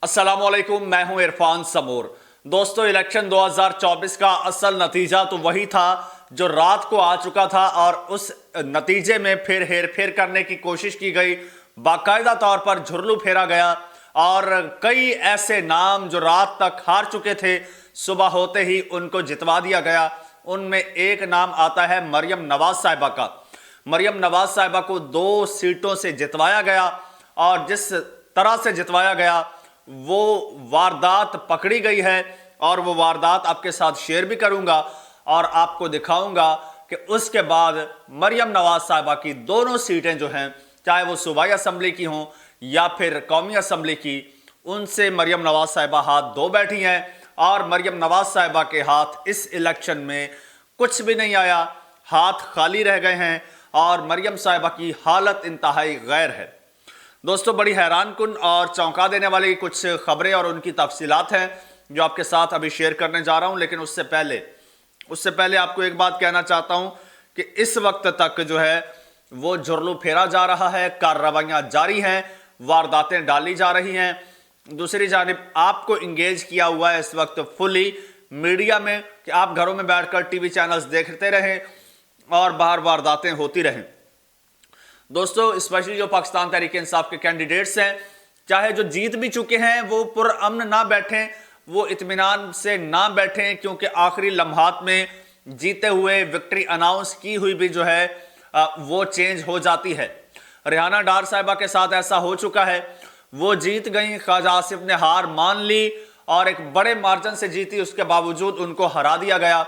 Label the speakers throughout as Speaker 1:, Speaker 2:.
Speaker 1: अस्सलाम वालेकुम, मैं हूं इरफान समूर। दोस्तों, इलेक्शन 2024 का असल नतीजा तो वही था जो रात को आ चुका था और उस नतीजे में फिर हेरफेर करने की कोशिश की गई। बाकायदा तौर पर झुरलू फेरा गया और कई ऐसे नाम जो रात तक हार चुके थे, सुबह होते ही उनको जितवा दिया गया। उनमें एक नाम आता है मरियम नवाज साहिबा का। मरियम नवाज साहिबा को 2 सीटों से जितवाया गया और जिस तरह से जितवाया गया वो वारदात पकड़ी गई है और वो वारदात आपके साथ शेयर भी करूंगा और आपको दिखाऊंगा कि उसके बाद मरियम नवाज साहिबा की दोनों सीटें जो हैं, चाहे वो सूबाई असम्बली की हों या फिर कौमी असम्बली की, उनसे मरियम नवाज साहिबा हाथ धो बैठी हैं और मरियम नवाज साहिबा के हाथ इस इलेक्शन में कुछ भी नहीं आया, हाथ खाली रह गए हैं और मरियम साहिबा की हालत इंतहाई गैर है। दोस्तों, बड़ी हैरान कुन और चौंका देने वाली कुछ खबरें और उनकी तफसीलात हैं जो आपके साथ अभी शेयर करने जा रहा हूं। लेकिन उससे पहले आपको एक बात कहना चाहता हूं कि इस वक्त तक जो है वो झुरलू फेरा जा रहा है, कार्रवाइयां जारी हैं, वारदातें डाली जा रही हैं। दूसरी जानिब आपको इंगेज किया हुआ है इस वक्त फुली मीडिया में कि आप घरों में बैठकर टीवी चैनल्स देखते रहें और बाहर वारदातें होती रहें। दोस्तों, स्पेशली जो पाकिस्तान तहरीक इंसाफ के कैंडिडेट्स हैं, चाहे जो जीत भी चुके हैं, वो पुरअमन ना बैठें, वो इत्मीनान से ना बैठें, क्योंकि आखिरी लम्हात में जीते हुए विक्ट्री अनाउंस की हुई भी जो है वो चेंज हो जाती है। रेहाना डार साहिबा के साथ ऐसा हो चुका है। वो जीत गई, ख्वाजा आसिफ ने हार मान ली और एक बड़े मार्जिन से जीती, उसके बावजूद उनको हरा दिया गया।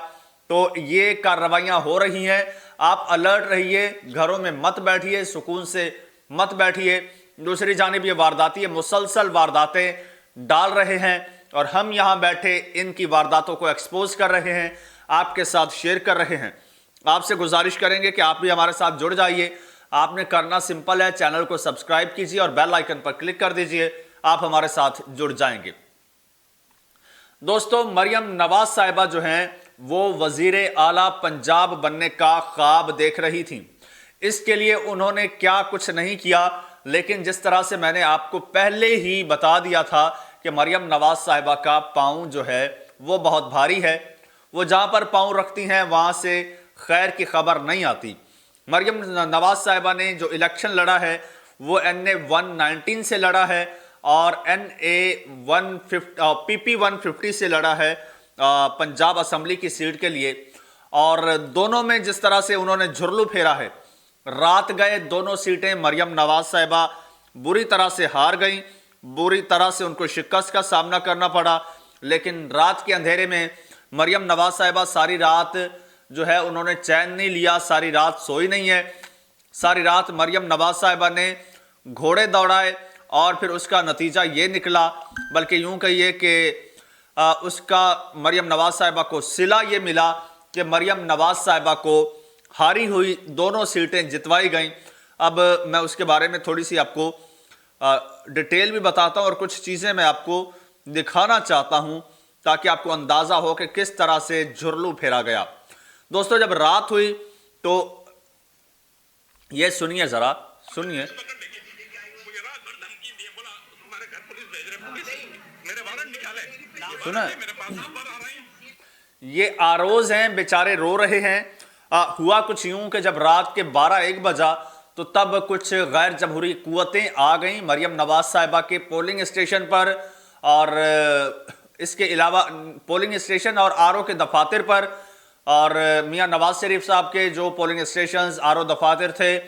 Speaker 1: तो ये कार्रवाइयां हो रही हैं, आप अलर्ट रहिए, घरों में मत बैठिए, सुकून से मत बैठिए। दूसरी जानिब ये वारदाती मुसलसल वारदातें डाल रहे हैं और हम यहां बैठे इनकी वारदातों को एक्सपोज कर रहे हैं, आपके साथ शेयर कर रहे हैं। आपसे गुजारिश करेंगे कि आप भी हमारे साथ जुड़ जाइए। आपने करना सिंपल है, चैनल को सब्सक्राइब कीजिए और बेल आइकन पर क्लिक कर दीजिए, आप हमारे साथ जुड़ जाएंगे। दोस्तों, मरियम नवाज साहिबा जो हैं वो वजीरे आला पंजाब बनने का ख्वाब देख रही थी। इसके लिए उन्होंने क्या कुछ नहीं किया, लेकिन जिस तरह से मैंने आपको पहले ही बता दिया था कि मरियम नवाज साहिबा का पांव जो है वो बहुत भारी है, वो जहां पर पांव रखती हैं वहां से खैर की खबर नहीं आती। मरियम नवाज साहिबा ने जो इलेक्शन लड़ा है वो NA 119 से लड़ा है और PP 150 से लड़ा है पंजाब असम्बली की सीट के लिए। और दोनों में जिस तरह से उन्होंने झुरलू फेरा है, रात गए दोनों सीटें मरियम नवाज साहिबा बुरी तरह से हार गई, बुरी तरह से उनको शिकस्त का सामना करना पड़ा। लेकिन रात के अंधेरे में मरियम नवाज साहिबा सारी रात जो है उन्होंने चैन नहीं लिया, सारी रात सोई नहीं है। सारी रात मरियम नवाज साहिबा ने घोड़े दौड़ाए और फिर उसका नतीजा ये निकला, बल्कि यूं कहिए कि उसका मरियम नवाज साहिबा को सिला ये मिला कि मरियम नवाज साहिबा को हारी हुई दोनों सीटें जितवाई गईं। अब मैं उसके बारे में थोड़ी सी आपको डिटेल भी बताता हूं और कुछ चीज़ें मैं आपको दिखाना चाहता हूं ताकि आपको अंदाज़ा हो कि किस तरह से झुरलू फेरा गया। दोस्तों, जब रात हुई तो ये सुनिए, ज़रा सुनिए। सुना, ये आरोज हैं, बेचारे रो रहे हैं। हुआ कुछ यूं कि जब रात के 12-1 बजा तो तब कुछ गैर जमहूरी कुव्वतें आ गईं मरियम नवाज साहिबा के पोलिंग स्टेशन पर और इसके अलावा पोलिंग स्टेशन और RO के दफातर पर, और मियां नवाज शरीफ साहब के जो पोलिंग स्टेशन RO दफातर थे।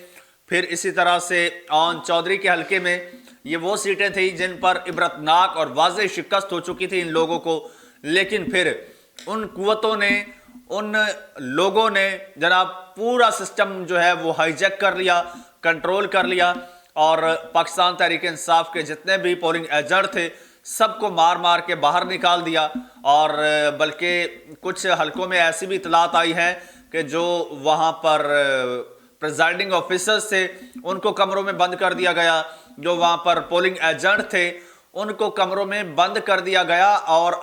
Speaker 1: फिर इसी तरह से ऑन चौधरी के हलके में ये वो सीटें थी जिन पर इबरतनाक और वाज़ेह शिकस्त हो चुकी थी इन लोगों को। लेकिन फिर उन कुव्वतों ने, उन लोगों ने जनाब पूरा सिस्टम जो है वो हाईजैक कर लिया, कंट्रोल कर लिया और पाकिस्तान तहरीक इंसाफ के जितने भी पोलिंग एजेंट थे सबको मार मार के बाहर निकाल दिया। और बल्कि कुछ हलकों में ऐसी भी इतलात आई है कि जो वहाँ पर प्रिजाइडिंग ऑफिसर्स थे उनको कमरों में बंद कर दिया गया, जो वहाँ पर पोलिंग एजेंट थे उनको कमरों में बंद कर दिया गया और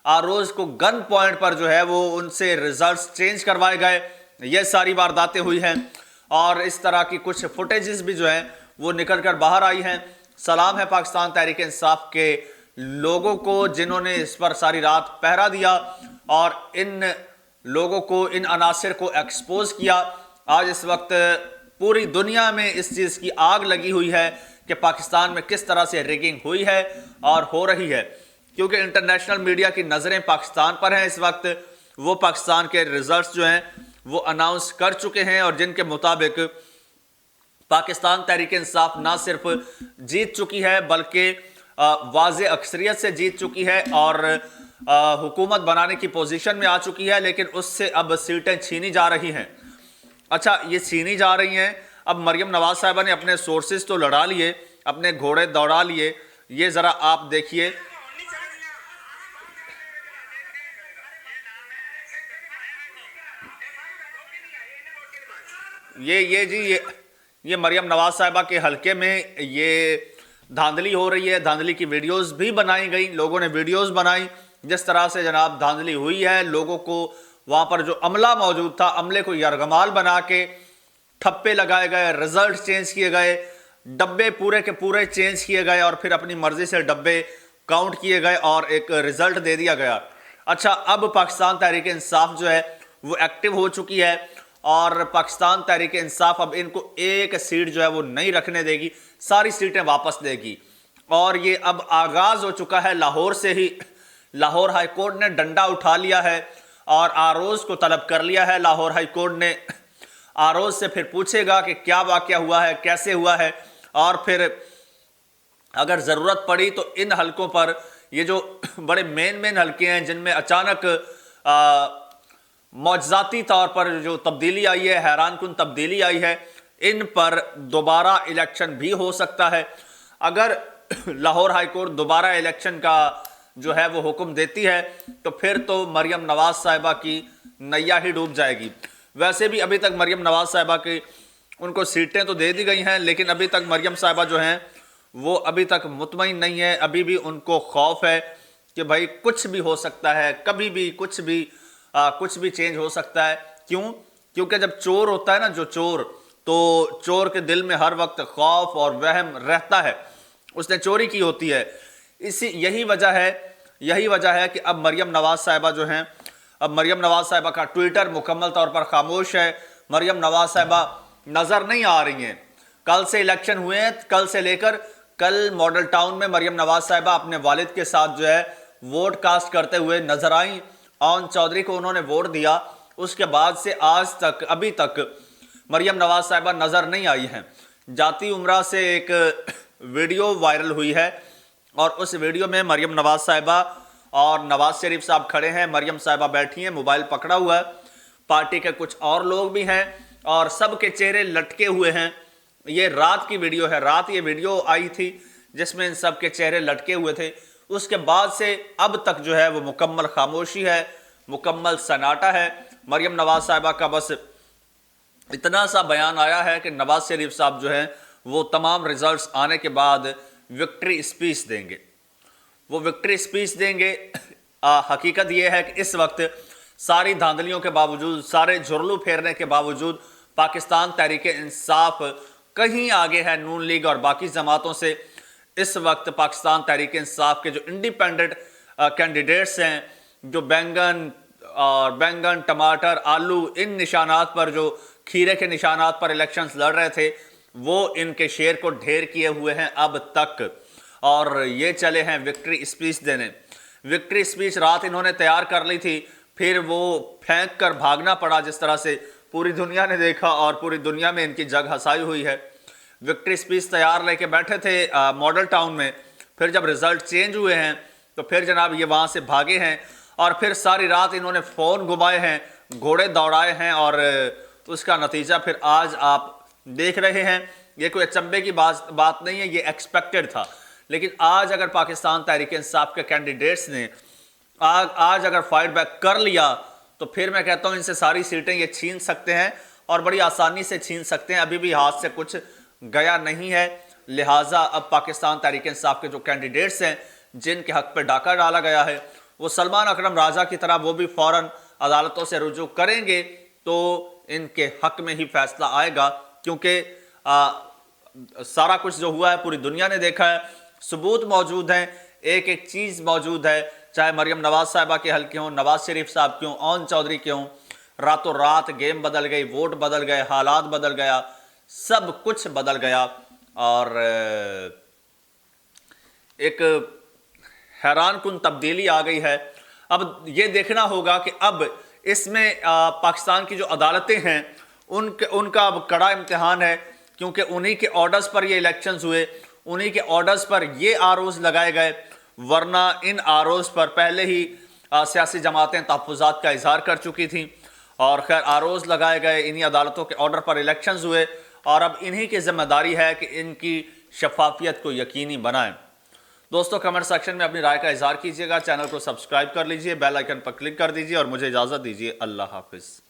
Speaker 1: आरोज को गन पॉइंट पर जो है वो उनसे रिजल्ट्स चेंज करवाए गए। ये सारी वारदातें हुई हैं और इस तरह की कुछ फुटेजेस भी जो हैं वो निकल कर बाहर आई हैं। सलाम है पाकिस्तान तहरीक इंसाफ के लोगों को जिन्होंने इस पर सारी रात पहरा दिया और इन लोगों को, इन अनासिर को एक्सपोज किया। आज इस वक्त पूरी दुनिया में इस चीज़ की आग लगी हुई है कि पाकिस्तान में किस तरह से रिगिंग हुई है और हो रही है, क्योंकि इंटरनेशनल मीडिया की नज़रें पाकिस्तान पर हैं। इस वक्त वो पाकिस्तान के रिजल्ट्स जो हैं वो अनाउंस कर चुके हैं और जिनके मुताबिक पाकिस्तान तहरीक इंसाफ ना सिर्फ जीत चुकी है बल्कि वाज़े अक्सरियत से जीत चुकी है और हुकूमत बनाने की पोजीशन में आ चुकी है, लेकिन उससे अब सीटें छीनी जा रही हैं। अच्छा, ये छीनी जा रही हैं। अब मरियम नवाज साहिबा ने अपने सोर्सेज तो लड़ा लिए, अपने घोड़े दौड़ा लिए। ये ज़रा आप देखिए, ये मरियम नवाज साहिबा के हलके में ये धांधली हो रही है। धांधली की वीडियोस भी बनाई गई, लोगों ने वीडियोस बनाई जिस तरह से जनाब धांधली हुई है। लोगों को वहाँ पर जो अमला मौजूद था, अमले को यरगमाल बना के ठप्पे लगाए गए, रिजल्ट चेंज किए गए, डब्बे पूरे के पूरे चेंज किए गए और फिर अपनी मर्जी से डब्बे काउंट किए गए और एक रिजल्ट दे दिया गया। अच्छा, अब पाकिस्तान तहरीक इंसाफ जो है वो एक्टिव हो चुकी है और पाकिस्तान तहरीक इंसाफ अब इनको एक सीट जो है वो नहीं रखने देगी, सारी सीटें वापस देगी। और ये अब आगाज हो चुका है लाहौर से ही। लाहौर हाई कोर्ट ने डंडा उठा लिया है और आरोज को तलब कर लिया है। लाहौर हाई कोर्ट ने आरोज से फिर पूछेगा कि क्या वाकया हुआ है, कैसे हुआ है, और फिर अगर ज़रूरत पड़ी तो इन हलकों पर, ये जो बड़े मेन हलके हैं जिनमें अचानक मौजज़ाती तौर पर जो तब्दीली आई है, हैरानकुन तब्दीली आई है, इन पर दोबारा इलेक्शन भी हो सकता है। अगर लाहौर हाई कोर्ट दोबारा इलेक्शन का जो है वो हुक्म देती है तो फिर तो मरियम नवाज साहिबा की नैया ही डूब जाएगी। वैसे भी अभी तक मरियम नवाज साहिबा की उनको सीटें तो दे दी गई हैं, लेकिन अभी तक मरियम साहिबा जो हैं वो अभी तक मुतमईन नहीं है। अभी भी उनको खौफ है कि भाई कुछ भी हो सकता है, कभी भी कुछ भी चेंज हो सकता है। क्यों? क्योंकि जब चोर होता है ना, जो चोर, तो चोर के दिल में हर वक्त खौफ और वहम रहता है, उसने चोरी की होती है। यही वजह है कि अब मरियम नवाज साहिबा जो हैं, अब मरियम नवाज साहिबा का ट्विटर मुकम्मल तौर पर खामोश है। मरियम नवाज साहिबा नजर नहीं आ रही हैं। कल से इलेक्शन हुए हैं, कल से लेकर कल मॉडल टाउन में मरियम नवाज साहिबा अपने वालिद के साथ जो है वोट कास्ट करते हुए नजर आई। ऑन चौधरी को उन्होंने वोट दिया, उसके बाद से आज तक, अभी तक मरियम नवाज साहिबा नजर नहीं आई हैं। जाती उम्रा से एक वीडियो वायरल हुई है और उस वीडियो में मरियम नवाज साहिबा और नवाज शरीफ साहब खड़े हैं, मरियम साहिबा बैठी हैं, मोबाइल पकड़ा हुआ है, पार्टी के कुछ और लोग भी हैं और सबके चेहरे लटके हुए हैं। ये रात की वीडियो है, रात ये वीडियो आई थी जिसमें इन सब के चेहरे लटके हुए थे। उसके बाद से अब तक जो है वो मुकम्मल खामोशी है, मुकम्मल सन्नाटा है। मरियम नवाज साहिबा का बस इतना सा बयान आया है कि नवाज शरीफ साहब जो हैं वो तमाम रिजल्ट्स आने के बाद विक्ट्री स्पीच देंगे, वो विक्ट्री स्पीच देंगे। हकीकत ये है कि इस वक्त सारी धांधलियों के बावजूद, सारे झुरलू फेरने के बावजूद पाकिस्तान तहरीक इंसाफ कहीं आगे है नून लीग और बाकी जमातों से। इस वक्त पाकिस्तान तहरीक इंसाफ के जो इंडिपेंडेंट कैंडिडेट्स हैं, जो बैंगन, टमाटर, आलू, इन निशानात पर, जो खीरे के निशानात पर इलेक्शंस लड़ रहे थे, वो इनके शेर को ढेर किए हुए हैं अब तक और ये चले हैं विक्ट्री स्पीच देने। विक्ट्री स्पीच रात इन्होंने तैयार कर ली थी, फिर वो फेंक कर भागना पड़ा, जिस तरह से पूरी दुनिया ने देखा और पूरी दुनिया में इनकी जग हंसाई हुई है। विक्ट्री स्पीच तैयार लेके बैठे थे मॉडल टाउन में, फिर जब रिजल्ट चेंज हुए हैं तो फिर जनाब ये वहाँ से भागे हैं और फिर सारी रात इन्होंने फ़ोन घुमाए हैं, घोड़े दौड़ाए हैं और उसका नतीजा फिर आज आप देख रहे हैं। ये कोई अचंभे की बात नहीं है, ये एक्सपेक्टेड था। लेकिन आज अगर पाकिस्तान तहरीक इंसाफ के कैंडिडेट्स ने आज अगर फाइट बैक कर लिया तो फिर मैं कहता हूँ इनसे सारी सीटें ये छीन सकते हैं और बड़ी आसानी से छीन सकते हैं। अभी भी हाथ से कुछ गया नहीं है, लिहाजा अब पाकिस्तान तहरीक इंसाफ के जो कैंडिडेट्स हैं जिनके हक पर डाका डाला गया है, वो सलमान अकरम राजा की तरह वो भी फ़ौरन अदालतों से रुजू करेंगे तो इनके हक में ही फैसला आएगा। क्योंकि सारा कुछ जो हुआ है पूरी दुनिया ने देखा है, सबूत मौजूद हैं, एक एक चीज़ मौजूद है, चाहे मरियम नवाज साहिबा के हल्के हों, नवाज शरीफ साहब क्यों, ओन चौधरी क्यों, रातों रात गेम बदल गई, वोट बदल गए, हालात बदल गया, सब कुछ बदल गया। और एक हैरान कुन तब्दीली आ गई है। अब ये देखना होगा कि अब इसमें पाकिस्तान की जो अदालतें हैं उनका अब कड़ा इम्तिहान है, क्योंकि उन्हीं के ऑर्डर्स पर ये इलेक्शंस हुए, उन्हीं के ऑर्डर्स पर ये आरोज़ लगाए गए, वरना इन आरोज़ पर पहले ही सियासी जमातें तहफ़्फ़ुज़ात का इजहार कर चुकी थीं। और खैर आरोज़ लगाए गए, इन्हीं अदालतों के ऑर्डर पर इलेक्शंस हुए, और अब इन्हीं की ज़िम्मेदारी है कि इनकी शफाफियत को यकीनी बनाएं। दोस्तों कमेंट सेक्शन में अपनी राय का इजहार कीजिएगा, चैनल को सब्सक्राइब कर लीजिए, बेल आइकन पर क्लिक कर दीजिए और मुझे इजाज़त दीजिए। अल्लाह हाफिज़।